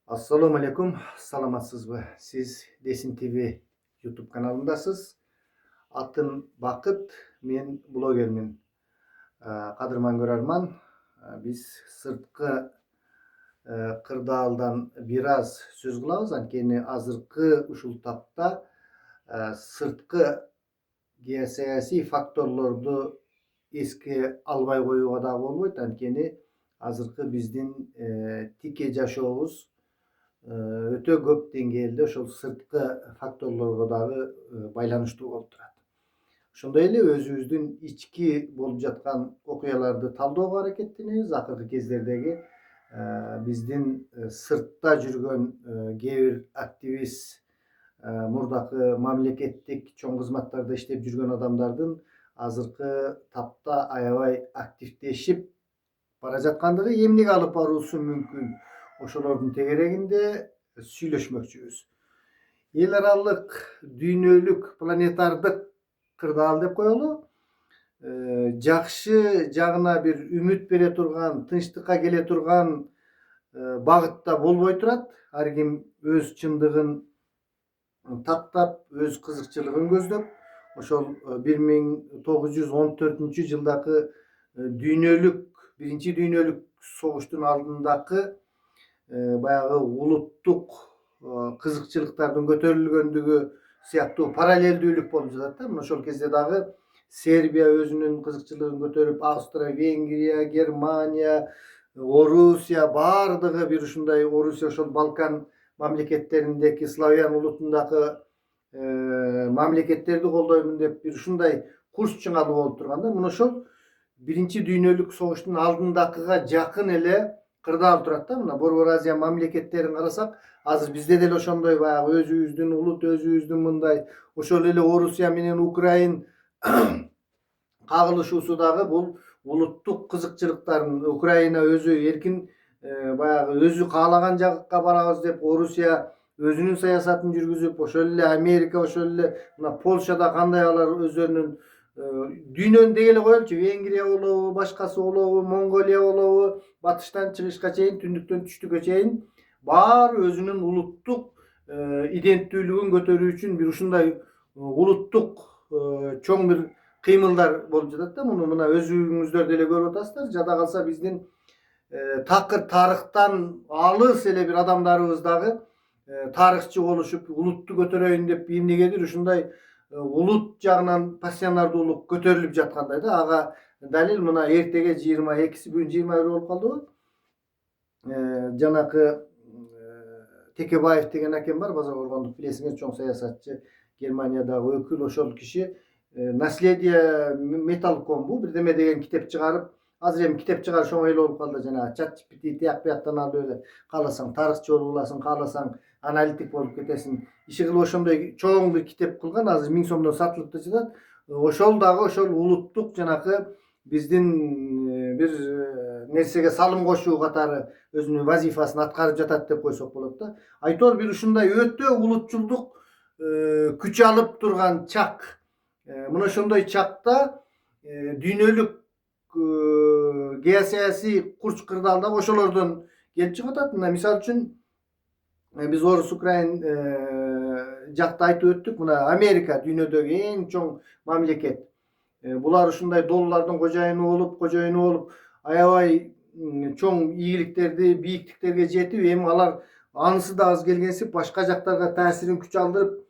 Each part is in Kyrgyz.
Assalamu alaikum. Саламатсызбы? Siz Desin TV YouTube kanalındasız. Atım Bakıt, men blogermin. Kadırman görerman. Biz sırtkı kırdaaldan biraz söz kılabız. Ankeni azırkı uşul tapta sırtkı geosiyasi faktorlordu eski albay koyuğa da bolboyt. Ankeni azırkı bizdin tike jaşoobuz öte көп деңгээлде ошол сырткы факторлорго дагы байланыштуу болуп турат. Ошондой эле өзүбүздүн ички болуп жаткан окуяларды талдөөгө аракеттенебиз. Акыркы кездердеги биздин сыртта жүргөн кээ бир активист, мурдакы мамлекеттик чоң кызматтарда иштеп жүргөн адамдардын азыркы тапта аябай активдешип бара жаткандыгы эмнеге алып баруусу мүмкүн? Ошолордун тегерегинде сүйлөшмөкчүбүз. Эл аралык, дүйнөлүк, планетардык кырдаал деп коелу. Жакшы жагына бир үмүт бере турган, тынчтыкка келе турган багытта болбой турат. Ар ким өз чындыгын тактап, өз кызыкчылыгын көздөп, ошол 1914 жылдагы биринчи дүйнөлүк согуштун алдындагы баягы улуттук кызыкчылыктардын көтөрүлгөндүгү сыяктуу параллелдүүлүк болуп жатат да. Ошол кезде дагы Сербия өзүнүн кызыкчылыгын көтөрүп, Австрия, Венгрия, Германия, Орусия бардыгы бир ушундай Орусия ошол Балкан мамлекеттериндеги славян улутундагы мамлекеттерди колдоймун деп бир ушундай курс чыңалуу болуп турганда, мына ошол биринчи дүйнөлүк согуштун алдындагыга жакын эле кырдаал турат да. Мына Борбор Азия мамлекеттерин карасак, азыр бизде деле ошондой баягы өзүбүздүн улут, өзүбүздүн мындай ошол эле Орусия менен Украин кагылышуусу дагы бул улуттук кызыкчылыктарын Украина өзү эркин баягы өзү каалаган жакка барабыз деп Орусия өзүнүн саясатын жүргүзүп, ошол эле Америка, ошол эле мына Польшада кандай алар өздөрүнүн дүйнөнү деги эле коелучу, Венгрия болобу, башкасы болобу, Монголия болобу, батыштан чыгышка чейин, түндүктөн түштүккө чейин баары өзүнүн улуттук иденттүүлүгүн көтөрүү үчүн бир ушундай улуттук чоң бир кыймылдар болуп жатат да. Муну мына өзүңүздөр деле көрүп атасыздар. Жада калса биздин такыр тарыхтан алыс эле бир адамдарыбыз дагы тарыхчы болушуп, улутту көтөрөйүн деп эмнегедир ушундай улут жагынан пассионардуулук көтөрүлүп жаткандай да. Ага далил мына эртеге 22-си, бүгүн 21 болуп калдыбы? Жанакы Текебаев деген акем бар, Базар Коргондук, билесиңер, чоң саясатчы, Германиядагы өкүл. Ошол киши Наследие Металлком бирдеме деген китеп чыгарып, азыр эми китеп чыгарыш оңой эле болуп калды. Жана ChatGPT тияк бияктан алып эле кааласаң тарыхчы болуп аласың, кааласаң аналитик болуп кетесиң. Иши кылып ошондой чоң бир китеп кылган, азыр 1000 сомдон сатылып да жатат. Ошол дагы ошол улуттук жанакы биздин бир нерсеге салым кошуу катары өзүнүн вазифасын аткарып жатат деп койсок болот да. Айтор бир ушундай өтө улутчулдук күч алып турган чак. Мына ошондой чакта дүйнөлүк геосаясий курч кырдаалда ошолордон келип чыгып атат. Мына мисалы үчүн биз Орус Украин жакта айтып өттүк. Мына Америка дүйнөдөгү эң чоң мамлекет. Булар ушундай доллардын кожоюну болуп, аябай чоң ийгиликтерди, бийиктиктерге жетип, эми алар анысы да аз келгенсип башка жактарга таасирин күч алдырып,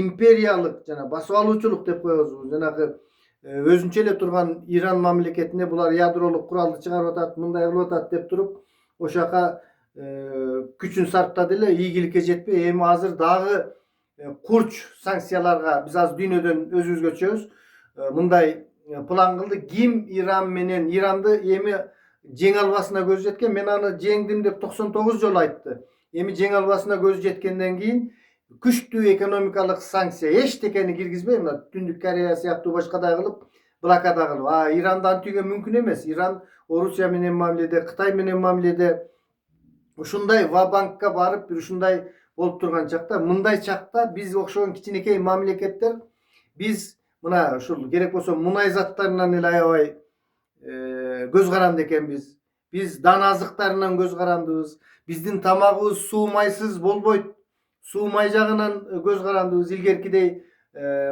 империялык жана басып алуучулук деп коебуз. Жанагы өзүнчө эле турган Иран мамлекетине булар ядролук куралды чыгарып атат, мындай кылып атат деп туруп, ошол жака күчүн сарптады эле, ийгиликке жетпей, эми азыр дагы курч санкцияларга биз азыр дүйнөдөн өзүбүзгө чөбүз. Мындай план кылды. Ким Иранды эми жеңе албасына көзү жеткен. Мен аны жеңдим деп 99 жолу айтты. Эми жеңе албасына көзү жеткенден кийин күчтүү экономикалык санкция эчтекени киргизбей, мына Түндүк Корея сыяктуу башкадай кылып, блокада кылып, Иранды антүүгө мүмкүн эмес. Иран Орусия менен мамиледе, Кытай менен мамиледе. Ушундай ва-банкка барып, бир ушундай болуп турган чакта, мындай чакта биз окшогон кичинекей мамлекеттер, биз мына ушул керек болсо мунай заттарынан эле аябай көз каранды экенбиз. Biz дан azıklarından göz karandığız. Bizdin tamagыбыз suumайсыз болбойт. Суумай жагынан göz karandığız. İlgerkidey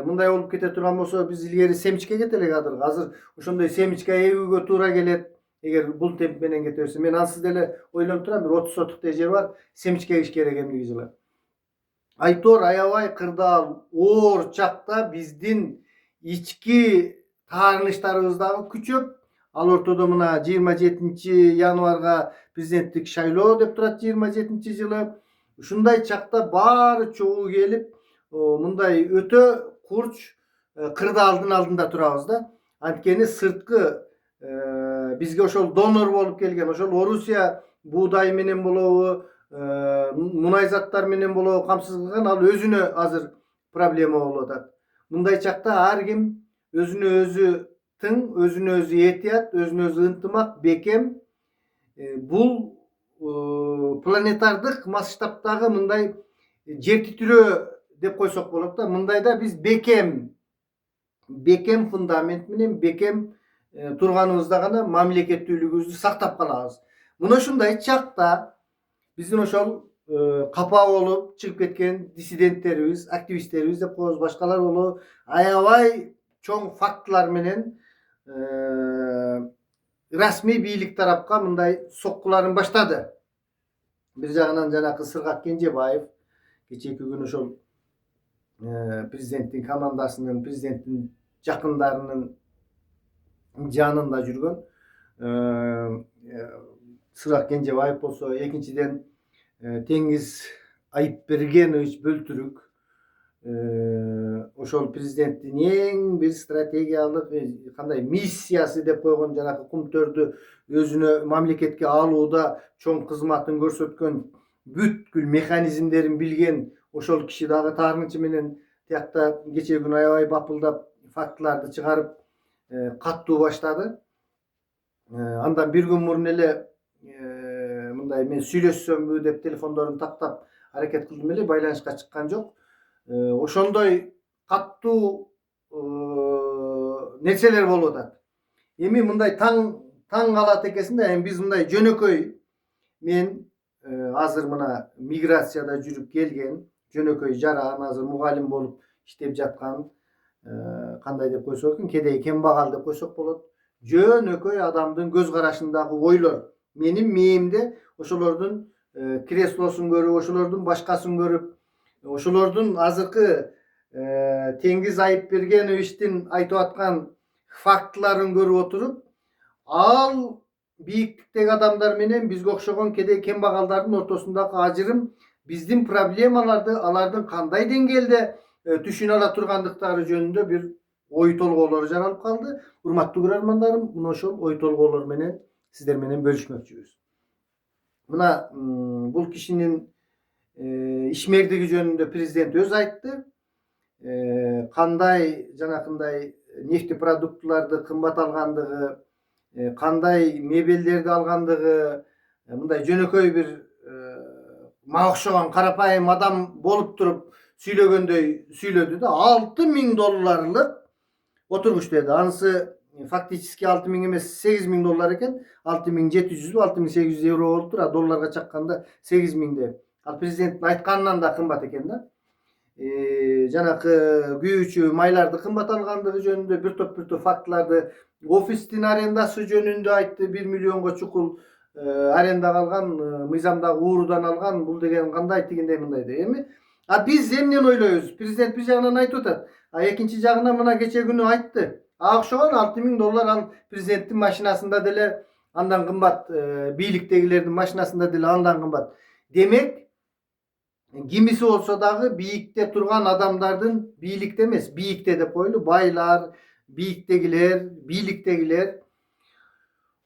мындай болуп кете турган болсо биз илгери семичке кетелик азыр. Азыр ошондой семичке эгүүгө туура келет. Эгер бул темп менен кете берсе, мен ансыз деле ойлонуп турам, бир 30 сотуктей жер бар, семичке эгиш керек эмдиги жылы. Айтор, аябай кырдаал, оор чакта биздин ички таарынычтарыбыз дагы күчөп, ал ортодо мына 27-январга президенттик шайлоо деп турат 27-жылы. Ушундай чакта баары чогуу келип, мындай өтө курч кырдаалдын алдында турабыз да. Анткени сырткы бизге ошол донор болуп келген, ошол Орусия буудай менен болобу, мунай заттар менен болобу камсыз кылган, ал өзүнө азыр проблема болуп атат. Мындай чакта ар ким өзүнө өзү тың, өзүнө өзү этият, өзүнө өзү ынтымак, бекем. Бул планетардык масштабтагы мындай жер титирөө деп койсок болот да. Мындайда биз бекем фундамент менен, бекем турганыбызда гана мамлекеттүүлүгүбүздү сактап калабыз. Мына ушундай чакта биздин ошол капа болуп чыгып кеткен диссиденттерибиз, активисттерибиз деп коебуз, башкалар болобу, аябай чоң фактылар менен расмий бийлик тарапка мындай соккуларын баштады. Бир жагынан жанакы Сыргак Кенжебаев кечээки күнү ошол президенттин командасынын, президенттин жакындарынын жанында жүргөн Сыргак Кенжебаев болсо, экинчиден Теңиз Айыпбергенович Бөлтүрүк ошол президенттин эң бир стратегиялык кандай миссиясы деп койгон жанакы кумтөрдү өзүнө мамлекетке алууда чоң кызматын көрсөткөн, бүткүл механизмдерин билген ошол киши дагы таарынычы менен тиякта кечээ күнү аябай бапылдап фактыларды чыгарып каттуу баштады. Андан бир күн мурун эле мындай мен сүйлөшсөмбү деп телефондорун тактап аракет кылдым эле, байланышка чыккан жок. Ошондой каттуу нерселер болуп атат. Эми мындай таң калат экенсиң да, эми биз мындай жөнөкөй, мен азыр мына миграцияда жүрүп келген, жөнөкөй жаран, азыр мугалим болуп иштеп жаткан, кандай деп койсок экен, кедей кембагал деп койсок болот. Жөнөкөй адамдын көз карашындагы ойлор менин мээмде ошолордун креслосун көрүп, ошолордун башкасын көрүп, ошолордун азыркы Теңиз Айыпбергеновичтин айтып аткан фактыларын көрүп отуруп, ал бийиктиктеги адамдар менен бизге окшогон кедей кембагалдардын ортосундагы ажырым, биздин проблемаларды алардын кандай деңгээлде түшүнө ала тургандыктары жөнүндө бир ой толгоолор жаралып калды. Урматтуу көрөрмандарым, мына ошол ой толгоолор менен сиздер менен бөлүшмөкчүбүз. Мына бул кишинин ишмердиги жөнүндө президент өзү айтты. Кандай жанакындай нефтепродуктуларды кымбат алгандыгы, кандай мебелдерди алгандыгы, мындай жөнөкөй бир мага окшогон карапайым адам болуп туруп сүйлөгөндөй сүйлөдү да. $6.000 отургуч деди. Анысы фактически 6.000 эмес, $8.000 экен. 6.700 €, €6.800 болуп тур, а долларга чакканда 8.000 Ал президенттин айтканынан да кымбат экен да. Жанакы күйүүчү майларды кымбат алгандыгы жөнүндө бир топ фактыларды, офистин арендасы жөнүндө айтты. 1 миллионго чукул арендага алган, мыйзамдагы уруудан алган. Бул деген кандай тигиндей мындай деп. Эми биз эмнени ойлойбуз? Президент бир жагынан айтып атат. Экинчи жагынан мына кечээ күнү айтты. Окшогон $6.000 ал президенттин машинасында деле андан кымбат, бийликтегилердин машинасында деле андан кымбат. Демек, кимиси болсо дагы бийикте турган адамдардын, бийликте эмес, бийикте деп коелу, байлар, бийиктегилер, бийликтегилер,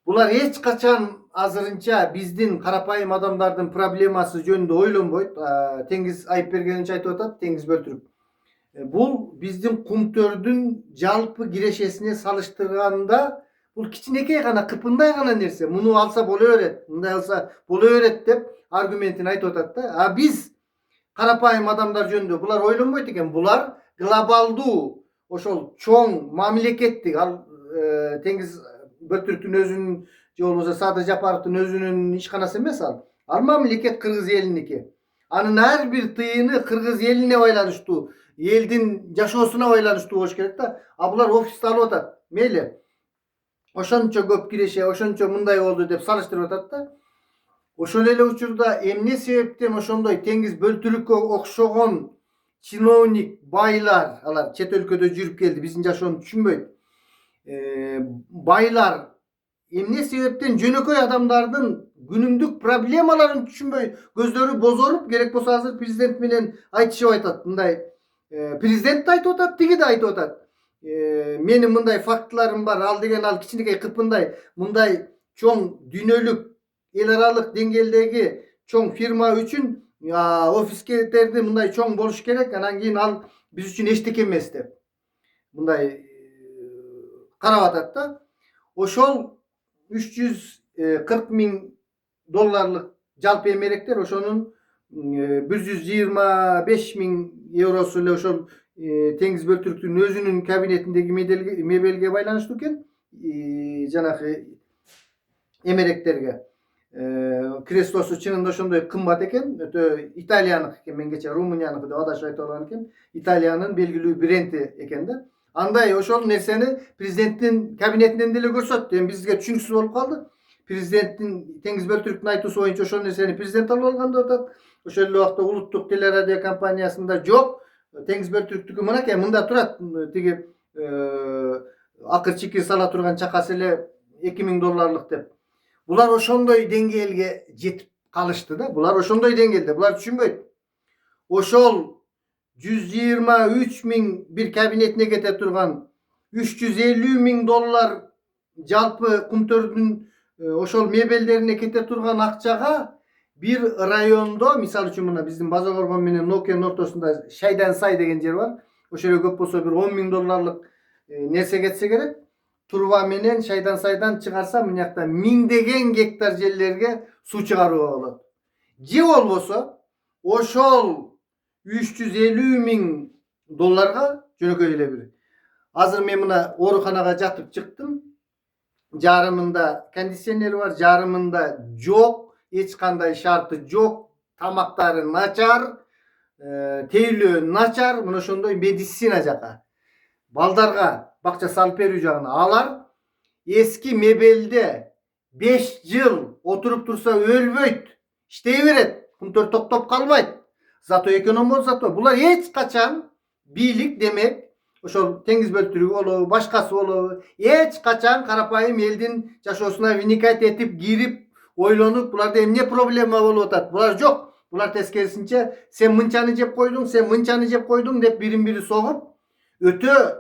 булар эч качан азырынча биздин карапайым адамдардын проблемасы жөнүндө ойлонбойт. Теңиз Айыпбергенович айтып атат, Теңиз Бөлтүрүк. Бул биздин кумтөрдүн жалпы кирешесине салыштырганда бул кичинекей гана, кыпындай гана нерсе. Муну алса боло берет, мындай алса боло берет деп аргументин айтып атат да. Биз карапайым адамдар жөнүндө булар ойлонбойт экен. Булар глобалдуу ошол чоң мамлекеттик, ал Теңиз Böltürktün özünün je bolbosa Saada Japarovдун özünün işkanası emes al. Al mamleket Kırgız eliniki. Anın her bir tıyını Kırgız eline baylanıştı. Eldin жашоосуна байланыштуу болуш керек да. А булар офисте алып атат. Мейли. Ошончо көп киреше, ошончо мындай болду деп салыштырып атат да. Ошол эле учурда эмне себептен ошондой теңиз бөлтүрүккө окшогон чиновник байлар, алар чет өлкөдө жүрүп келди, биздин жашоону түшүнбөйт. Байлар эмне себептен жөнөкөй адамдардын күнүмдүк проблемаларын түшүнбөй, көздөрү бозоруп, керек болсо азыр президент менен айтышып айтат. Мындай президент да айтып атат, тиги да айтып атат. Менин мындай фактыларым бар, ал деген ал кичинекей кыпындай, мындай чоң дүйнөлүк эл аралык деңгээлдеги чоң фирма үчүн офискердерди мындай чоң болуш керек, анан кийин ал биз үчүн эчтеке эмес деп мындай карап атат да. Ошол $340,000 жалпы эмеректер, ошонун 125,000 эле ошол теңиз бөлтүрүктүн өзүнүн кабинетиндеги мебелге байланыштуу экен. Жанагы эмеректерге креслосу чынында ошондой кымбат экен. Өтө Италияныкы экен, мен кече Румынияныкы деп адашып айтып алган экен. Италиянын белгилүү бренди экен да. Андай ошол нерсени президенттин кабинетинен деле көрсөттү. Эми бизге түшүнүксүз болуп калды. Президенттин теңиз бөлтүрүктүн айтуусу боюнча ошол нерсени президент алып алган деп атат. Ошол эле убакта улуттук телерадио компаниясында жок. Теңиз бөлтүрүктүкү мынакей, мында турат. Тиги акыр чики сала турган чакасы эле $2,000 деп. Булар ошондой деңгээлге жетип калышты да. Булар ошондой деңгээлде. Булар түшүнбөйт. Ошол 123,000 бир кабинетине кете турган $350,000 жалпы кумтөрдүн ошол мебелдерине кете турган акчага бир райондо, мисалы үчүн мына биздин База Коргон менен Нокенин ортосунда Шайдан сай деген жер бар. Ошол жерге көп болсо бир $10,000 нерсе кетсе керек. Турба менен Шайдан сайдан чыгарса, мынакта миңдеген гектар жерлерге суу чыгарууга болот. Же болбосо ошол $350,000 жөнөкөй эле бир. Азыр мен мына ооруканага жатып чыктым. Жарымында кондиционери бар, жарымында жок, эч кандай шарты жок, тамактары начар, тейлөө начар, мына ошондой медицина жака. Балдарга бакча салып берүү жагына алар эски мебелде 5 жыл отуруп турса өлбөйт, иштей берет, кумтөр токтоп калбайт. Зато эконом болот, зато булар эч качан бийлик демек ошол теңиз бөлтүрүгү болобу, башкасы болобу, эч качан карапайым элдин жашоосуна вникать этип, кирип, ойлонуп, буларда эмне проблема болуп атат? Булар жок. Булар тескерисинче сен мынчаны жеп койдуң, сен мынчаны жеп койдуң деп бирин-бири согуп, өтө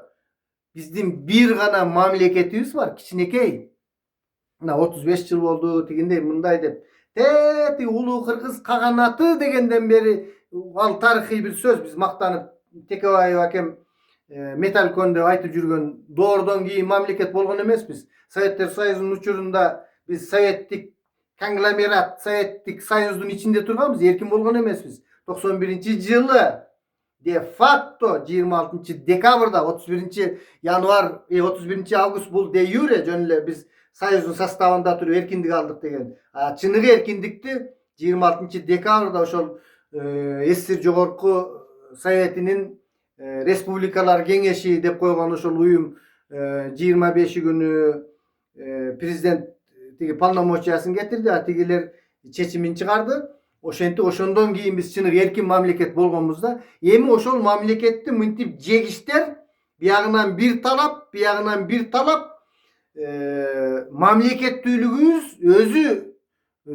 биздин бир гана мамлекетибиз бар, кичинекей. Мына 35 жыл болду, тигиндей мындай деп. Тети улуу кыргыз каганаты дегенден бери ал тарыхый бир сөз, биз мактанып Текебаев акем Металкон деп айтып жүргөн доордон кийин мамлекет болгон эмеспиз. Советтер Союзунун учурунда биз советтик конгломерат, советтик союздун ичинде турганбыз, эркин болгон эмеспиз. 91-жылы де факто 26-декабрда 31-январь, 31-август бул де юре жөн эле биз союздун составында туруп эркиндик алдык деген. Чыныгы эркиндикти 26-декабрда ошол СССР жогорку советинин республикалар кеңеши деп койгон ошол уюм 25 күнү президент тиги полномочиясын кетирди, тигилер чечимин чыгарды. Ошентип ошондон кийин биз чыныгы эркин мамлекет болгонбуз да. Эми ошол мамлекетти мынтип жегиштер биягынан бир талап, биягынан бир талап, мамлекеттүүлүгүбүз өзү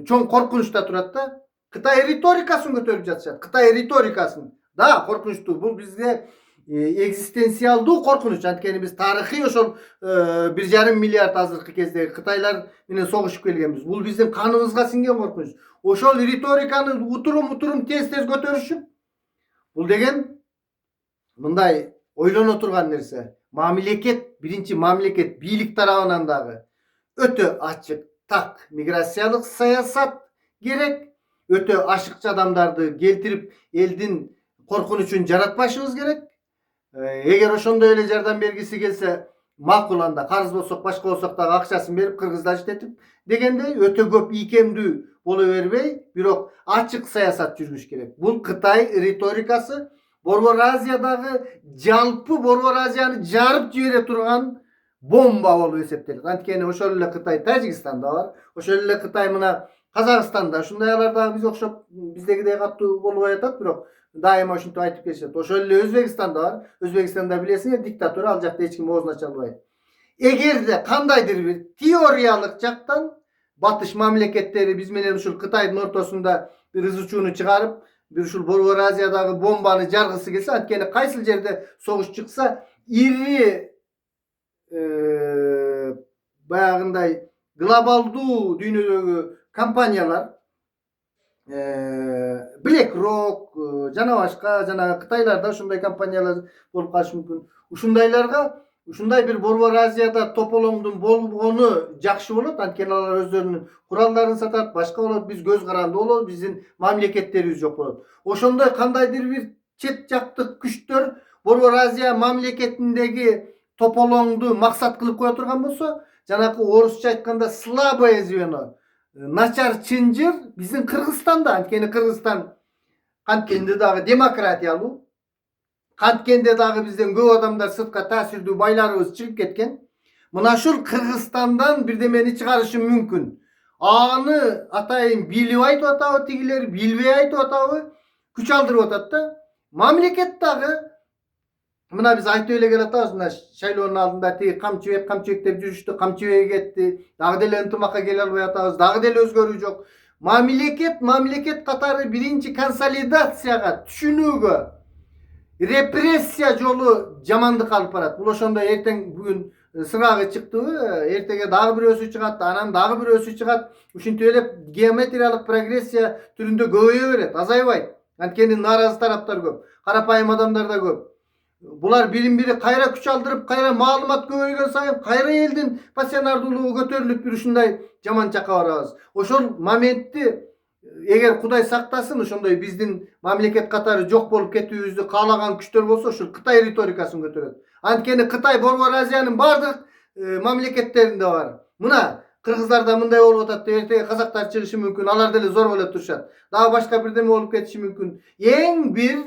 чоң коркунучта турат да. Кытай риторикасын көтөрүп жатышат. Кытай риторикасын. Да, коркунучтуу. Бул бизге экзистенциалдуу коркунуч. Анткени биз тарыхый ошол 1,5 миллиард азыркы кезде Кытайлар менен согушуп келгенбиз. Бул биздин каныбызга сиңген коркунуч. Ошол риториканы утурум тез көтөрүшүп, бул деген мындай ойлоно турган нерсе. Мамлекет, биринчи мамлекет бийлик тарабынан дагы өтө ачык, так миграциялык саясат керек. Өтө ашыкчы адамдарды келтирип, элдин коркунучун жаратпашыбыз керек. Эгер ошондой эле жардам бергиси келсе, макуланда карыз болсок башка болсок дагы акчасын берип кыргызда иштетип дегендей өтө көп ийкемдүү боло бербей, бирок ачык саясат жүргүш керек. Бул Кытай риторикасы Борбор Азиядагы жалпы Борбор Азияны жарып жибере турган бомба болуп эсептелет. Анткени ошол эле Кытай Тажикстанда бар, ошол эле Кытай мына Казакстанда ушундай алар дагы биз окшоп биздегидей катуу болбой атат, бирок дайыма ушинтип айтып келишет. Ошол эле Өзбекстанда бар. Өзбекстанда билесиңер диктатура, ал жакта эч ким оозун ача албайт. Эгерде кандайдыр бир теориялык жактан батыш мамлекеттери биз менен ушул Кытайдын ортосунда бир ызы-чууну чыгарып, бир ушул Борбор Азиядагы бомбаны жаргысы келсе, анткени кайсыл жерде согуш чыкса, ири баягындай глобалдуу дүйнөдөгү компаниялар BlackRock жана башка жана Кытайларда ошондой компаниялар болуп калышы мүмкүн. Ушундайларга ушундай бир Борбор Азияда тополоңдун болгону жакшы болот. Анткени алар өздөрүнүн куралдарын сатат, башка болот, биз көз каранды болобуз, биздин мамлекеттерибиз жок болот. Ошондой кандайдыр бир чет жактык күчтөр Борбор Азия мамлекетиндеги тополоңду максат кылып кое турган болсо, жанакы орусча айтканда слабое звено, начар чынжыр биздин Кыргызстанда. Анткени Кыргызстан канткенде дагы демократиялуу, канткенде дагы бизден көп адамдар сыртка таасирдүү байларыбыз чыгып кеткен. Мына ушул Кыргызстандан бирдемени чыгарышы мүмкүн. Аны атайын билип айтып атабы тигилер, билбей айтып атабы, күч алдырып атат да. Мамлекет дагы мына биз айтып эле келатабыз, мына шайлоонун алдында тиги камчыбек деп жүрүштү, камчыбек кетти, дагы деле ынтымакка келе албай атабыз, дагы деле өзгөрүү жок. Мамлекет катары биринчи консолидацияга, түшүнүүгө, репрессия жолу жамандык алып барат. Бул ошондой эртең бүгүн сырагы чыктыбы, эртеге дагы бирөөсү чыгат, анан дагы бирөөсү чыгат. Ушинтип эле геометриялык прогрессия түрүндө көбөйө берет, азайбайт. Анткени нааразы тараптар көп, карапайым адамдар да көп. Булар бирин-бири кайра күч алдырып, кайра маалымат көбөйгөн сайын кайра элдин пассионардуулугу көтөрүлүп бир ушундай жаман жакка барабыз. Ошол моментти эгер Кудай сактасын, ошондой биздин мамлекет катары жок болуп кетүүбүздү каалаган күчтөр болсо, ушул Кытай риторикасын көтөрөт. Анткени Кытай Борбор Азиянын бардык мамлекеттеринде бар. Мына Кыргыздарда мындай болуп атат деп эртеге казактар чыгышы мүмкүн, алар деле зорболоп турушат. Дагы башка бирдеме болуп кетиши мүмкүн. Эң бир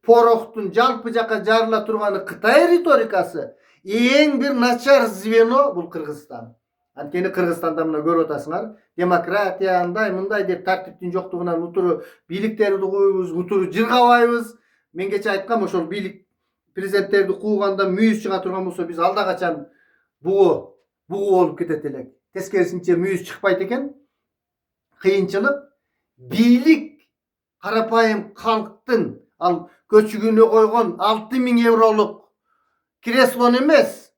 пороктун жалпы жакка жарыла турганы Кытай риторикасы, эң бир начар звено бул Кыргызстан. Анткени Кыргызстанда мына көрүп атасыңар, демократия андай мындай деп тартиптин жоктугунан утуру бийликтерди кууйбуз, утуру жыргабайбыз. Мен кече айткам, ошол бийлик президенттерди кууганда мүйүз чыга турган болсо, биз алда качан бугу болуп кетет элек. Тескерисинче мүйүз чыкпайт экен. Кыйынчылык бийлик карапайым калктын ал көчүгүнө койгон 6000 евролук креслон эмес,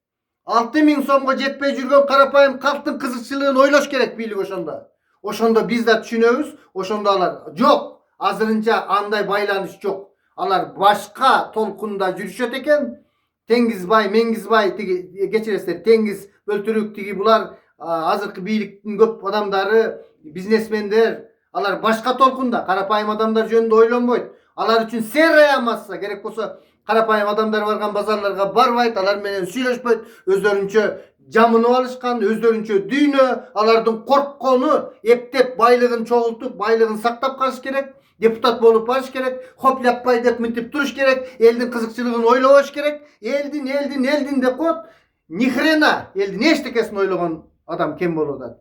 6000 сомго жетпей жүргөн карапайым калктын кызыкчылыгын ойлош керек бийлик ошондо. Ошондо биз да түшүнөбүз, ошондо алар жок. Азырынча андай байланыш жок. Алар башка толкунда жүрүшөт экен. Теңизбай, Меңгизбай тиги кечиресиздер, Теңиз Бөлтүрүк тиги булар азыркы бийликтин көп адамдары, бизнесмендер, алар башка толкунда, карапайым адамдар жөнүндө ойлонбойт. Алар үчүн серая масса, керек болсо карапайым адамдар барган базарларга барбайт, алар менен сүйлөшпөйт, өздөрүнчө жамынып алышкан, өздөрүнчө дүйнө, алардын корккону эптеп байлыгын чогултуп, байлыгын сактап калыш керек, депутат болуп барыш керек, хопляппай деп мынтип туруш керек, элдин кызыкчылыгын ойлобош керек, элдин деп коет. Ни хрена элдин эчтекесин ойлогон адам кем болуп атат.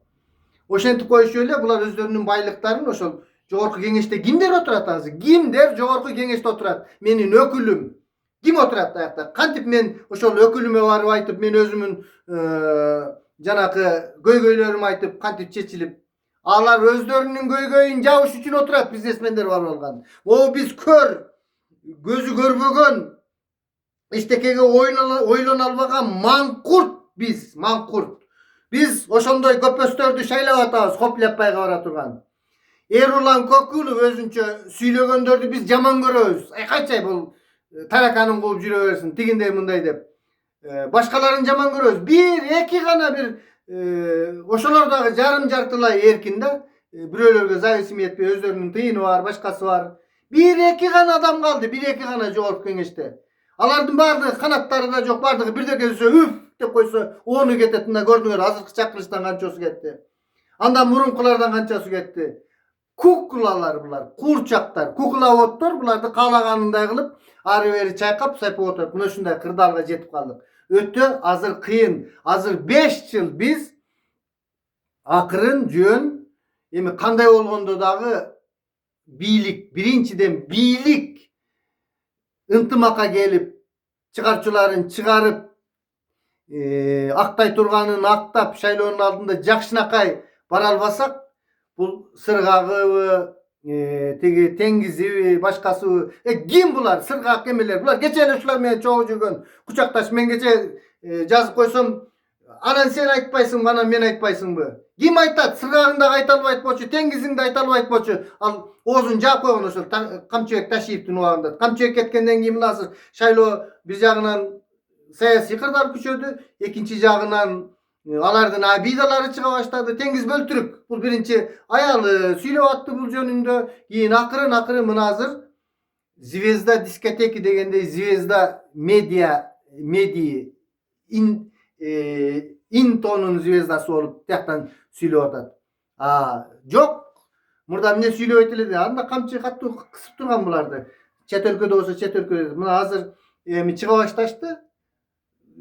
Ошентип коюшу эле, булар өздөрүнүн байлыктарын ошол жогорку кеңеште кимдер отурат азыр? Кимдер жогорку кеңеште отурат? Менин өкүлүм. Ким отурат аякта? Кантип мен ошол өкүлүмө барып айтып, мен өзүмүн жанакы көйгөйлөрүмү айтып, кантип чечилип, алар өздөрүнүн көйгөйүн жабыш үчүн отурат, бизнесмендер бар болгон. Биз көзү көрбөгөн, эчтекеге ойлоно албаган маңкурт биз, маңкурт. Биз ошондой көпөстөрдү шайлап атабыз, хопляппайга бара турган. Эрулан Көкүлов өзүнчө сүйлөгөндөрдү биз жаман көрөбүз. Кайчай бул тараканын кууп жүрө берсин, тигиндей мындай деп. Башкаларын жаман көрөбүз. Бир-эки гана бир ошолор дагы жарым-жартылай эркин да. Бирөөлөргө зависимый этпей, өздөрүнүн тыйыны бар, башкасы бар. Бир-эки гана адам калды, бир-эки гана жогорку кеңеште. Alardın bardığı kanattları da yok, bardığı bir de gelse üf de koysa onu getetinde gördüğünüz hazır çakılıştan kançosu gitti. Andan murunkulardan kançosu gitti. Kuklalar bular, kurçaklar, kukla otlar bular da kalaganında kılıp arı veri çaykap sayıp oturup buna şunday kırdalga jetip kaldık. Öttü hazır kıyın, hazır 5 yıl biz akırın jön emi kanday olgondo dagı biyilik, birinciden biyilik ıntımaka gelip çıkarçıların çıkarıp Aktay Turgan'ın aktap şaylonun altında jakşınakay baralbasak bu sırgağı tegi tengizi başkası kim bular sırgak emeler bular geçen şular men çoğu жүргөн kucaktaş men gece жазıp koysam anan sen aytpайсың bana men aytпайсыңбы kim aytat sırgağında aytalбайт болчу теңизиңде aytalбайт болчу ал оозун жаап койгон ошол камчыбек ташиевдин убагында камчыбек кеткенден кийин мына азыр шайлоо бир жагынан siyasi kırdar küçüldü. İkinci jagынан alardın abidalары çıka başladı. Tengiz böltürük. Bu birinci ayalı süylep attı bu jönündө. Keyin akırın mınazır. Zvezda diskoteki degende Zvezda media Inton'un zvezdası olup tiyaktan süylep atat. Yok. Murda mine süylep ötüledi. Anda kamçı katты kısıp turgan bulardı. Çet өлкөдө olsa çet өлкөdө. Mına hazır çıka başlaştı.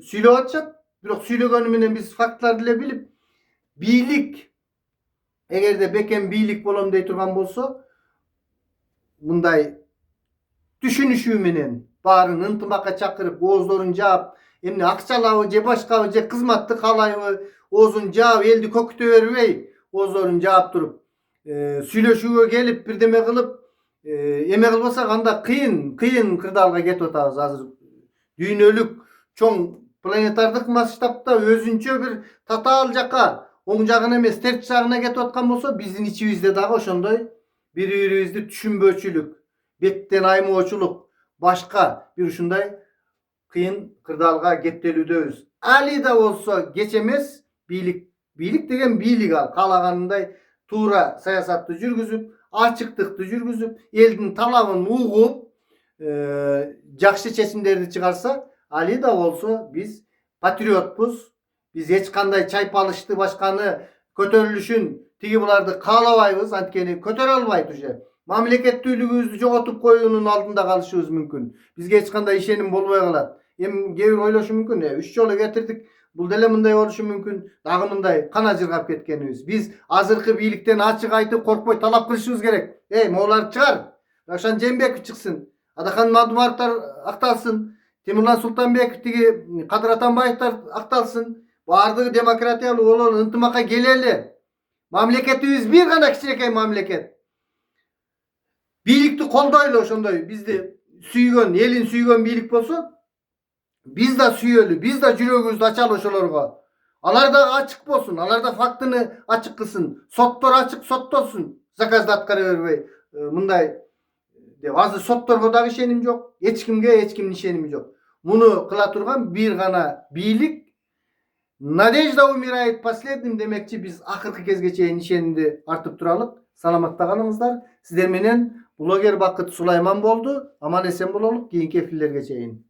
Süyle atacak. Bирок süylөгөнү менен biz faktlar dile bilip biyilik eğer de beken biyilik bolom dей turgan bolsa mындай düşünüşü menен baарын ынтымакка чакырып ооздорун жаап эмне акчалабы же башкабы же кызматты каалайбы оозун жаап элди көкүтө бербей ооздорун жаап туруп сүйлөшүүгө келип бирдеме кылып эме кылбасак анда кыйын кырдаалга кетип атабыз азыр дүйнөлүк чоң planetardык масштабта өзүнчө бир татаал жака оң жагына эмес терс жагына кетип аткан болсо биздин ичибизде дагы ошондой бири бирибизди түшүнбөөчүлүк беттен аймоочулук башка бир ушундай кыйын кырдаалга кептелүүдөбүз. Али да болсо кеч эмес бийлик деген бийлик ал каалаганындай туура саясатты жүргүзүп ачыктыкты жүргүзүп элдин талабын угуп жакшы чечимдерди чыгарса Ali da olsa biz patriotpuz. Biz hiç kanday çaypalıştı başkanı kötörülüşün tigi bulardı kaalabайбыз. Antkeni kötörө albayt uje. Mamlekettүүлүгүбүздү жоготуп коюунун алдында калышыбыз мүмкүн. Бизге hiç kanday ишеним болбой калат. Эми кээ бир ойлошу мүмкүн. 3 жолу кетирдик. Бул деле мындай болушу мүмкүн. Дагы мындай кана жыргап кеткенибиз. Биз азыркы бийликтен ачык айтып коркпой талап кылышыбыз керек. Моулар чыгар. Равшан Жээнбеков чыксын. Адахан Мадумаровдор акталсын. Темирлан Султанбеков тиги Кадыр Атамбаевдер акталсын. Бардыгы демократиялуу бололу, ынтымакка келели. Мамлекетибиз бир гана кичинекей мамлекет. Бийликти колдойлу ошондой бизди сүйгөн, элин сүйгөн бийлик болсо, биз да сүйөлү, биз да жүрөгүбүздү ачалы ошолорго. Алар да ачык болсун, алар да фактыны ачык кылсын. Соттор ачык соттосун. Заказды аткара бербей, мындай азыр сотторго дагы ишеним жок. Эч кимдин ишеними жок. Муну кыла турган бир гана бийлик. Надежда умирает последним демекчи биз акыркы кезге чейин ишенимди артып туралык. Саламатта калыңыздар. Сиздер менен блогер Бакыт Сулайман болду. Аман эсен бололук. Кийинки эфирлерге чейин.